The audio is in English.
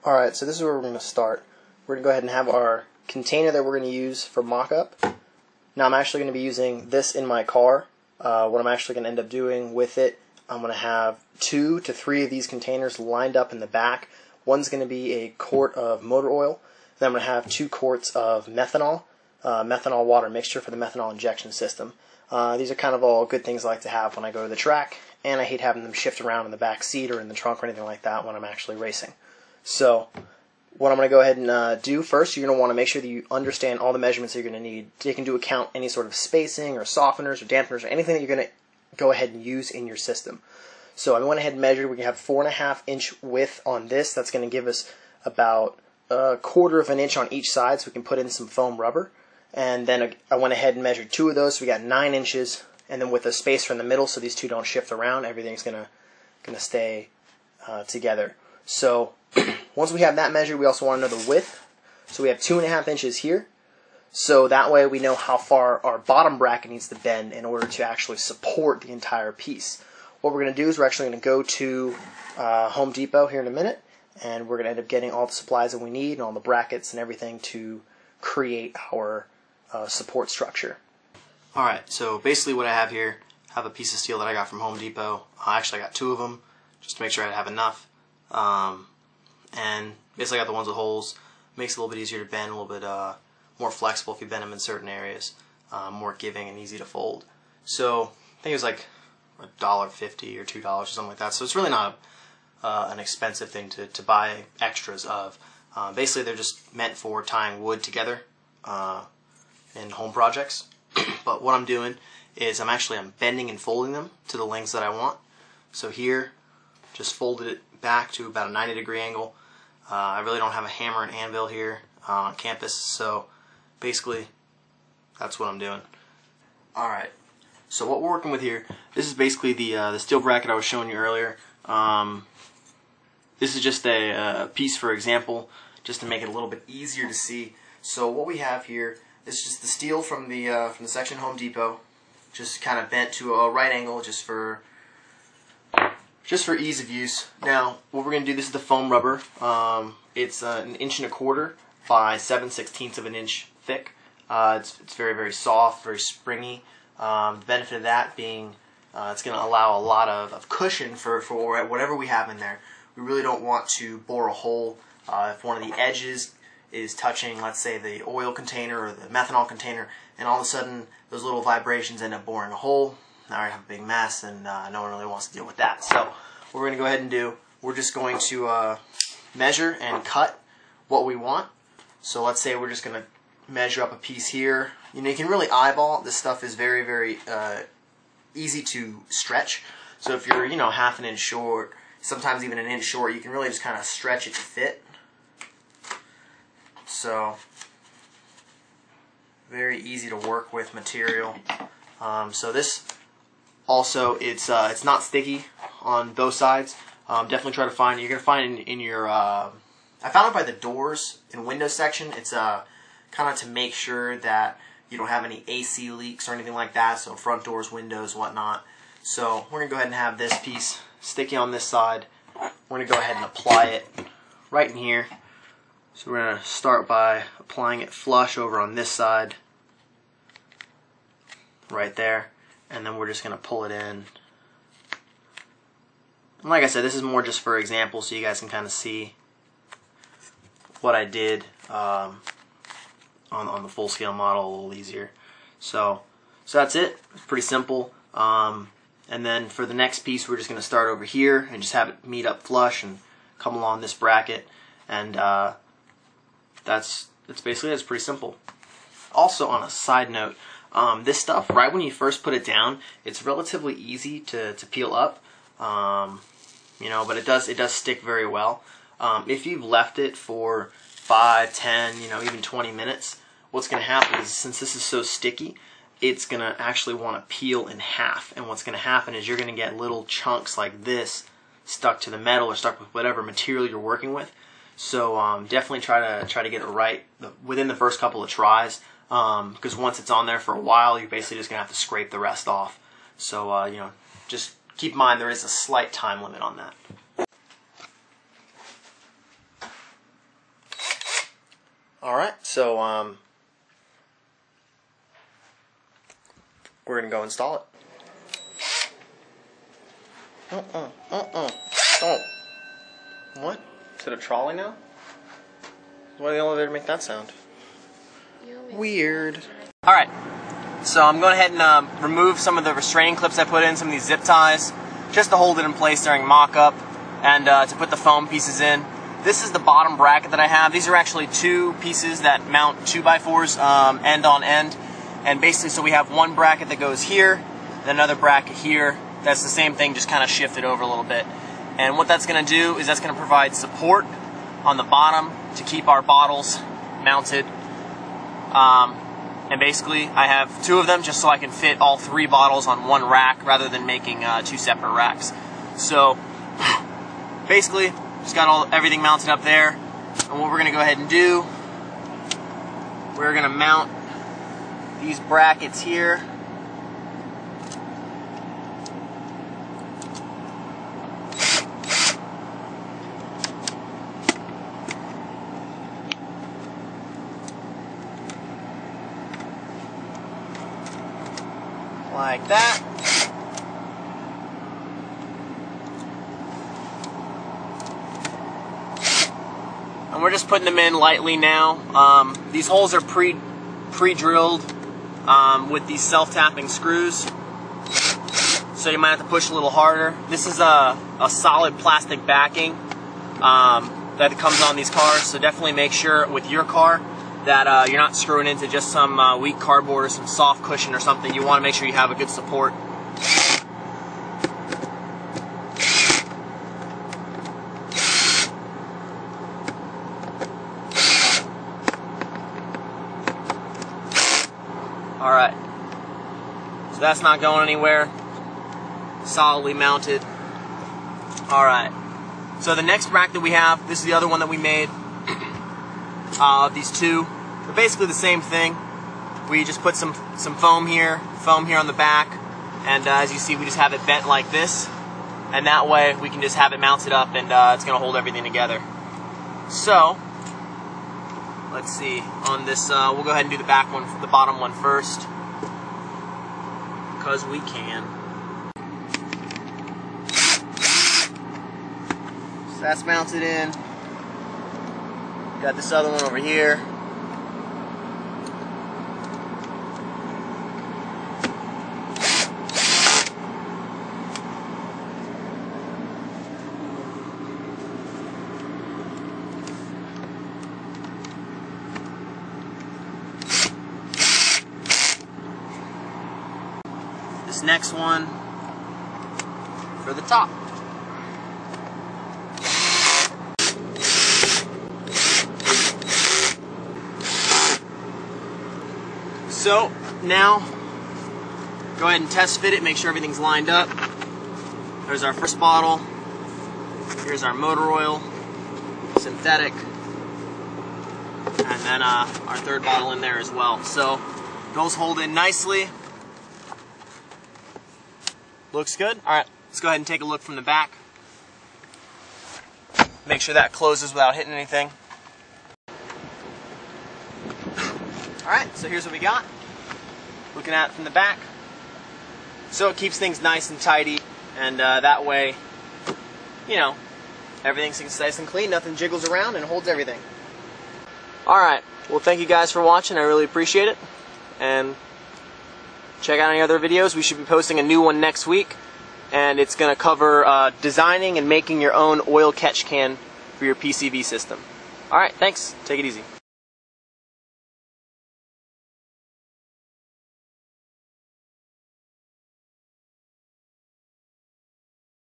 Alright, so this is where we're going to start. We're going to go ahead and have our container that we're going to use for mock-up. Now I'm actually going to be using this in my car. What I'm actually going to end up doing with it, I'm going to have 2 to 3 of these containers lined up in the back. One's going to be a quart of motor oil. Then I'm going to have 2 quarts of methanol, methanol water mixture for the methanol injection system. These are kind of all good things I like to have when I go to the track, and I hate having them shift around in the back seat or in the trunk or anything like that when I'm actually racing. So what I'm going to go ahead and do first, you're going to want to make sure that you understand all the measurements that you're going to need, take into account any sort of spacing or softeners or dampeners or anything that you're going to go ahead and use in your system. So I went ahead and measured. We can have 4.5 inch width on this. That's going to give us about 1/4 of an inch on each side, so we can put in some foam rubber. And then I went ahead and measured 2 of those, so we got 9 inches. And then with a spacer in the middle, so these two don't shift around, everything's gonna stay together. So once we have that measured, we also want to know the width. So we have 2.5 inches here. So that way we know how far our bottom bracket needs to bend in order to actually support the entire piece. What we're going to do is we're actually going to go to Home Depot here in a minute, and we're going to end up getting all the supplies that we need and all the brackets and everything to create our support structure. Alright, so basically what I have here, I have a piece of steel that I got from Home Depot. Actually I got 2 of them, just to make sure I have enough. And basically I got the ones with holes. Makes it a little bit easier to bend, a little bit more flexible if you bend them in certain areas, more giving and easy to fold. So I think it was like $1.50 or $2 or something like that. So it's really not an expensive thing to buy extras of. Basically they're just meant for tying wood together in home projects. But what I'm doing is I'm bending and folding them to the lengths that I want. So here, just folded it back to about a 90-degree angle. I really don't have a hammer and anvil here on campus, so basically that's what I'm doing. Alright, so what we're working with here, this is basically the steel bracket I was showing you earlier. This is just a piece for example, just to make it a little bit easier to see. So what we have here is just the steel from the section Home Depot, just kind of bent to a right angle, just for ease of use. Now, what we're going to do, this is the foam rubber. It's 1 1/4 inch by 7/16 of an inch thick. It's very, very soft, very springy. The benefit of that being it's going to allow a lot of cushion for whatever we have in there. We really don't want to bore a hole if one of the edges is touching, let's say, the oil container or the methanol container, and all of a sudden those little vibrations end up boring a hole. Now we have a big mess, and no one really wants to deal with that. So what we're going to go ahead and do, we're just going to measure and cut what we want. So let's say we're just going to measure up a piece here. You know, you can really eyeball. This stuff is very, very easy to stretch. So if you're, you know, 1/2 inch short, sometimes even 1 inch short, you can really just kind of stretch it to fit. So very easy to work with material. So this also, it's not sticky on both sides. Definitely try to find, you're going to find in your, I found it by the doors and window section. It's kind of to make sure that you don't have any AC leaks or anything like that, so front doors, windows, whatnot. So we're going to go ahead and have this piece sticky on this side. We're going to go ahead and apply it right in here. So we're going to start by applying it flush over on this side, right there, and then we're just going to pull it in. And like I said, this is more just for example, so you guys can kind of see what I did on the full-scale model a little easier. So that's it. It's pretty simple. And then for the next piece, we're just going to start over here and just have it meet up flush and come along this bracket, and that's basically it. It's pretty simple. Also, on a side note, this stuff, right when you first put it down, it's relatively easy to peel up, you know, but it does stick very well. If you've left it for 5, 10, you know, even 20 minutes, what's going to happen is, since this is so sticky, it's going to actually want to peel in half, and what's going to happen is you're going to get little chunks like this stuck to the metal or stuck with whatever material you're working with. So definitely try to get it right within the first couple of tries, because once it's on there for a while, you're basically just going to have to scrape the rest off. So you know, just keep in mind there is a slight time limit on that. Alright, so we're going to go install it. Don't. What? Is it a trolley now? Why the elevator make that sound? Weird. Alright, so I'm going ahead and remove some of the restraining clips I put in, some of these zip ties, just to hold it in place during mock-up and to put the foam pieces in. This is the bottom bracket that I have. These are actually two pieces that mount 2x4s end on end. And basically, so we have one bracket that goes here, then another bracket here. That's the same thing, just kind of shifted over a little bit. And what that's going to do is that's going to provide support on the bottom to keep our bottles mounted. And basically, I have two of them just so I can fit all three bottles on one rack rather than making two separate racks. So basically, just got everything mounted up there. And what we're going to go ahead and do, we're going to mount these brackets here. Like that. And we're just putting them in lightly now. These holes are pre-drilled with these self-tapping screws, so you might have to push a little harder. This is a solid plastic backing that comes on these cars, so definitely make sure with your car that you're not screwing into just some weak cardboard or some soft cushion or something. You want to make sure you have a good support. Alright, so that's not going anywhere, solidly mounted. Alright, so the next rack that we have, this is the other one that we made, these two, they're basically the same thing. We just put some foam here on the back, and as you see we just have it bent like this, and that way we can just have it mounted up and it's going to hold everything together. So, let's see, on this, we'll go ahead and do the back one, the bottom one first, because we can. So that's mounted in. Got this other one over here. This next one for the top. So now go ahead and test fit it, make sure everything's lined up. There's our first bottle. Here's our motor oil, synthetic, and then our third bottle in there as well. So those hold in nicely. Looks good. Alright, let's go ahead and take a look from the back. Make sure that closes without hitting anything. Alright, so here's what we got. Looking at it from the back. So it keeps things nice and tidy, and that way, you know, everything's nice and clean, nothing jiggles around, and holds everything. Alright, well thank you guys for watching, I really appreciate it. And check out any other videos. We should be posting a new one next week, and it's going to cover designing and making your own oil catch can for your PCV system. Alright, thanks. Take it easy.